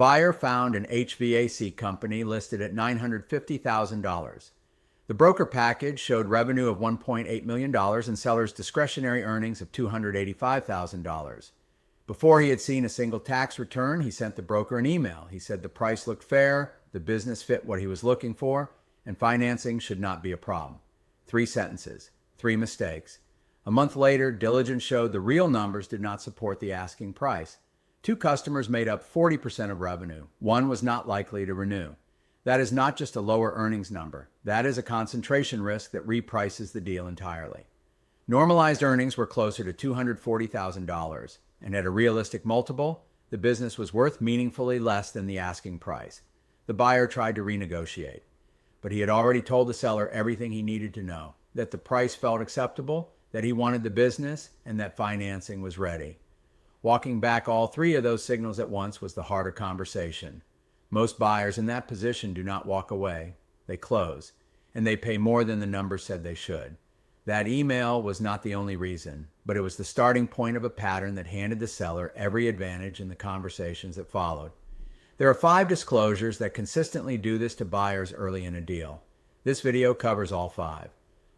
buyer found an HVAC company listed at $950,000. The broker package showed revenue of $1.8 million and seller's discretionary earnings of $285,000. Before he had seen a single tax return, he sent the broker an email. He said the price looked fair, the business fit what he was looking for, and financing should not be a problem. 3 sentences, 3 mistakes. A month later, Diligence showed the real numbers did not support the asking price. 2 customers made up 40% of revenue. 1 was not likely to renew. That is not just a lower earnings number. That is a concentration risk that reprices the deal entirely. Normalized earnings were closer to $240,000, and at a realistic multiple, the business was worth meaningfully less than the asking price. The buyer tried to renegotiate, but he had already told the seller everything he needed to know, that the price felt acceptable, that he wanted the business, and that financing was ready. Walking back all 3 of those signals at once was the harder conversation. Most buyers in that position do not walk away. They close, and they pay more than the numbers said they should. That email was not the only reason, but it was the starting point of a pattern that handed the seller every advantage in the conversations that followed. There are 5 disclosures that consistently do this to buyers early in a deal. This video covers all 5.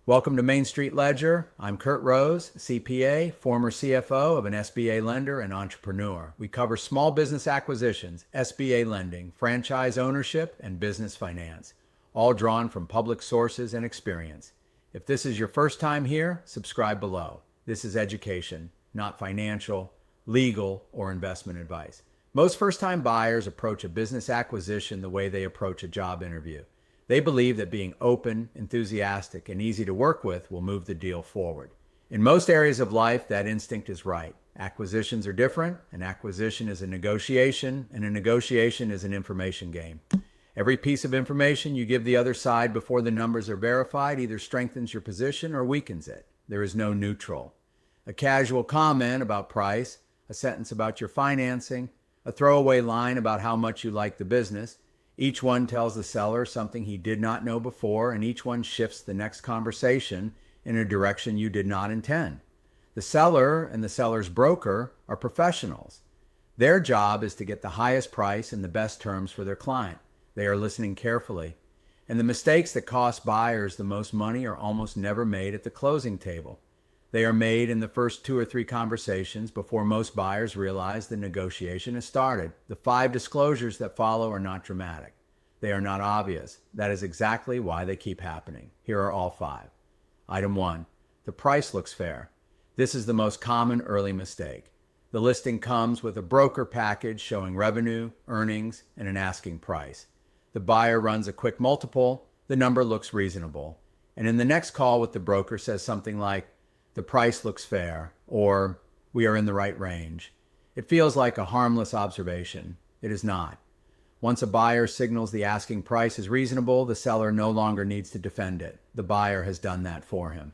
Welcome to Main Street Ledger. I'm Kurt Rose, CPA, former CFO of an SBA lender and entrepreneur. We cover small business acquisitions, SBA lending, franchise ownership, and business finance, all drawn from public sources and experience. If this is your first time here, subscribe below. This is education, not financial, legal, or investment advice. Most first-time buyers approach a business acquisition the way they approach a job interview. They believe that being open, enthusiastic, and easy to work with will move the deal forward. In most areas of life, that instinct is right. Acquisitions are different. An acquisition is a negotiation, and a negotiation is an information game. Every piece of information you give the other side before the numbers are verified either strengthens your position or weakens it. There is no neutral. A casual comment about price, a sentence about your financing, a throwaway line about how much you like the business, each one tells the seller something he did not know before, and each one shifts the next conversation in a direction you did not intend. The seller and the seller's broker are professionals. Their job is to get the highest price and the best terms for their client. They are listening carefully. And the mistakes that cost buyers the most money are almost never made at the closing table. They are made in the first 2 or 3 conversations before most buyers realize the negotiation has started. The 5 disclosures that follow are not dramatic. They are not obvious. That is exactly why they keep happening. Here are all 5. Item 1. The price looks fair. This is the most common early mistake. The listing comes with a broker package showing revenue, earnings, and an asking price. The buyer runs a quick multiple. The number looks reasonable. And in the next call with the broker says something like, "The price looks fair," or "We are in the right range." It feels like a harmless observation. It is not. Once a buyer signals the asking price is reasonable, the seller no longer needs to defend it. The buyer has done that for him.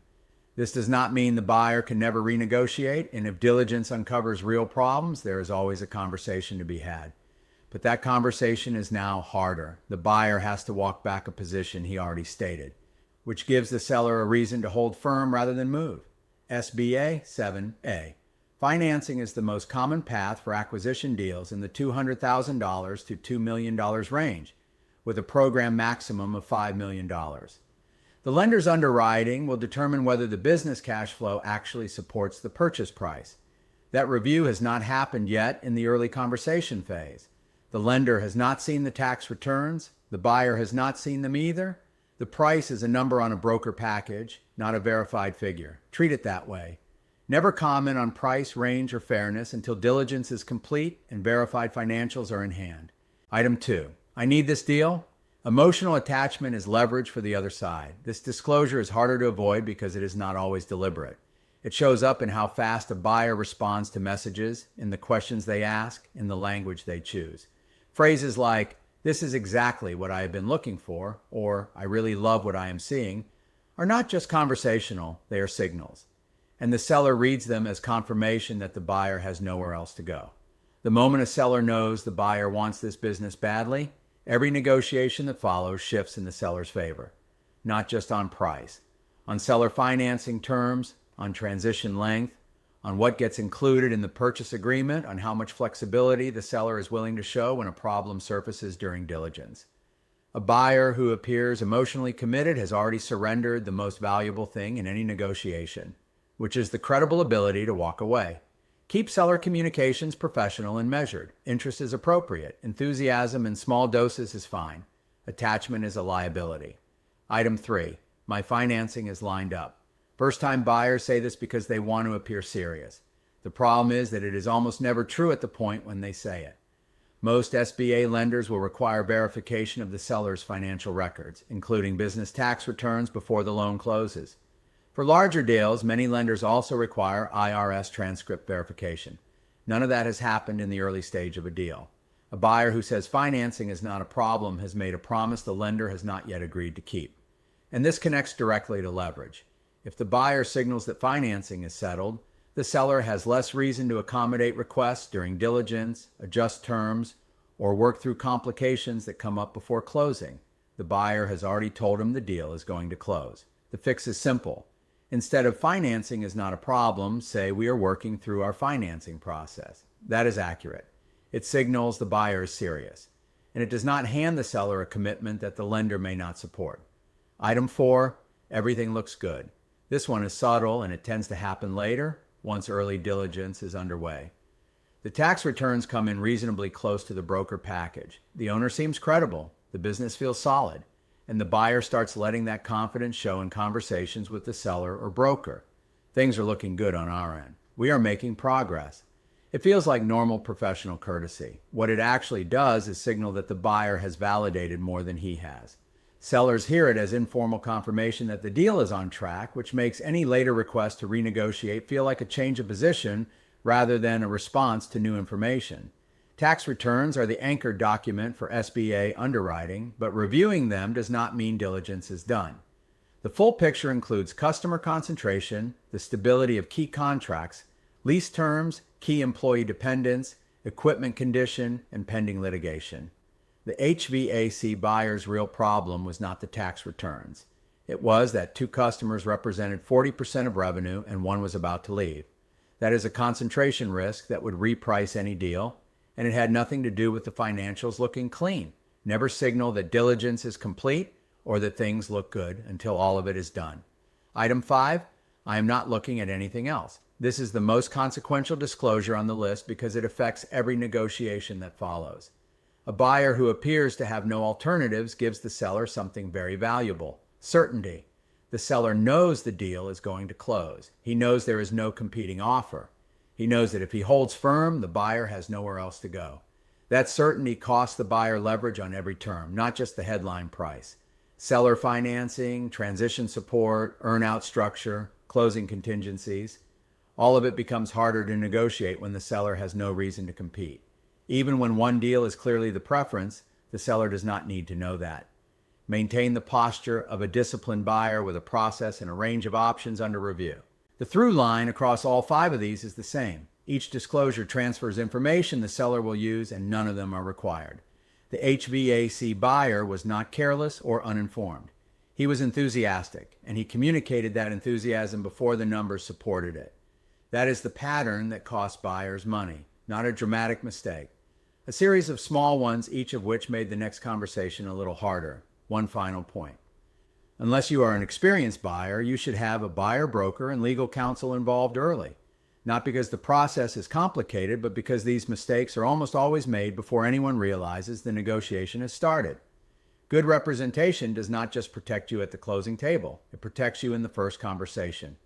This does not mean the buyer can never renegotiate, and if diligence uncovers real problems, there is always a conversation to be had. But that conversation is now harder. The buyer has to walk back a position he already stated, which gives the seller a reason to hold firm rather than move. SBA 7A. Financing is the most common path for acquisition deals in the $200,000 to $2 million range, with a program maximum of $5 million. The lender's underwriting will determine whether the business cash flow actually supports the purchase price. That review has not happened yet in the early conversation phase. The lender has not seen the tax returns. The buyer has not seen them either. The price is a number on a broker package, not a verified figure. Treat it that way. Never comment on price, range, or fairness until diligence is complete and verified financials are in hand. Item 2. I need this deal. Emotional attachment is leverage for the other side. This disclosure is harder to avoid because it is not always deliberate. It shows up in how fast a buyer responds to messages, in the questions they ask, in the language they choose. Phrases like, "This is exactly what I have been looking for," or "I really love what I am seeing," are not just conversational, they are signals. And the seller reads them as confirmation that the buyer has nowhere else to go. The moment a seller knows the buyer wants this business badly, every negotiation that follows shifts in the seller's favor. Not just on price, on seller financing terms, on transition length, on what gets included in the purchase agreement, on how much flexibility the seller is willing to show when a problem surfaces during diligence. A buyer who appears emotionally committed has already surrendered the most valuable thing in any negotiation, which is the credible ability to walk away. Keep seller communications professional and measured. Interest is appropriate. Enthusiasm in small doses is fine. Attachment is a liability. Item 3. My financing is lined up. First-time buyers say this because they want to appear serious. The problem is that it is almost never true at the point when they say it. Most SBA lenders will require verification of the seller's financial records, including business tax returns before the loan closes. For larger deals, many lenders also require IRS transcript verification. None of that has happened in the early stage of a deal. A buyer who says financing is not a problem has made a promise the lender has not yet agreed to keep. And this connects directly to leverage. If the buyer signals that financing is settled, the seller has less reason to accommodate requests during diligence, adjust terms, or work through complications that come up before closing. The buyer has already told him the deal is going to close. The fix is simple. Instead of financing is not a problem, say we are working through our financing process. That is accurate. It signals the buyer is serious, and it does not hand the seller a commitment that the lender may not support. Item 4, everything looks good. This one is subtle, and it tends to happen later, once early diligence is underway. The tax returns come in reasonably close to the broker package. The owner seems credible, the business feels solid, and the buyer starts letting that confidence show in conversations with the seller or broker. Things are looking good on our end. We are making progress. It feels like normal professional courtesy. What it actually does is signal that the buyer has validated more than he has. Sellers hear it as informal confirmation that the deal is on track, which makes any later request to renegotiate feel like a change of position rather than a response to new information. Tax returns are the anchor document for SBA underwriting, but reviewing them does not mean diligence is done. The full picture includes customer concentration, the stability of key contracts, lease terms, key employee dependents, equipment condition, and pending litigation. The HVAC buyer's real problem was not the tax returns. It was that 2 customers represented 40% of revenue and one was about to leave. That is a concentration risk that would reprice any deal, and it had nothing to do with the financials looking clean. Never signal that diligence is complete or that things look good until all of it is done. Item 5, I am not looking at anything else. This is the most consequential disclosure on the list because it affects every negotiation that follows. A buyer who appears to have no alternatives gives the seller something very valuable: certainty. The seller knows the deal is going to close. He knows there is no competing offer. He knows that if he holds firm, the buyer has nowhere else to go. That certainty costs the buyer leverage on every term, not just the headline price. Seller financing, transition support, earn-out structure, closing contingencies. All of it becomes harder to negotiate when the seller has no reason to compete. Even when one deal is clearly the preference, the seller does not need to know that. Maintain the posture of a disciplined buyer with a process and a range of options under review. The through line across all 5 of these is the same. Each disclosure transfers information the seller will use, and none of them are required. The HVAC buyer was not careless or uninformed. He was enthusiastic, and he communicated that enthusiasm before the numbers supported it. That is the pattern that costs buyers money, not a dramatic mistake. A series of small ones, each of which made the next conversation a little harder. One final point. Unless you are an experienced buyer, you should have a buyer broker and legal counsel involved early. Not because the process is complicated, but because these mistakes are almost always made before anyone realizes the negotiation has started. Good representation does not just protect you at the closing table. It protects you in the first conversation.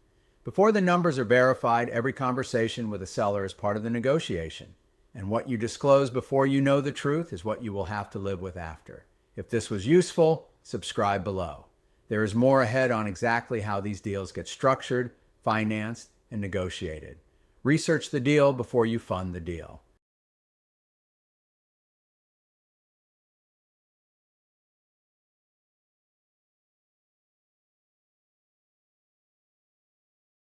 Before the numbers are verified, every conversation with a seller is part of the negotiation. And what you disclose before you know the truth is what you will have to live with after. If this was useful, subscribe below. There is more ahead on exactly how these deals get structured, financed, and negotiated. Research the deal before you fund the deal.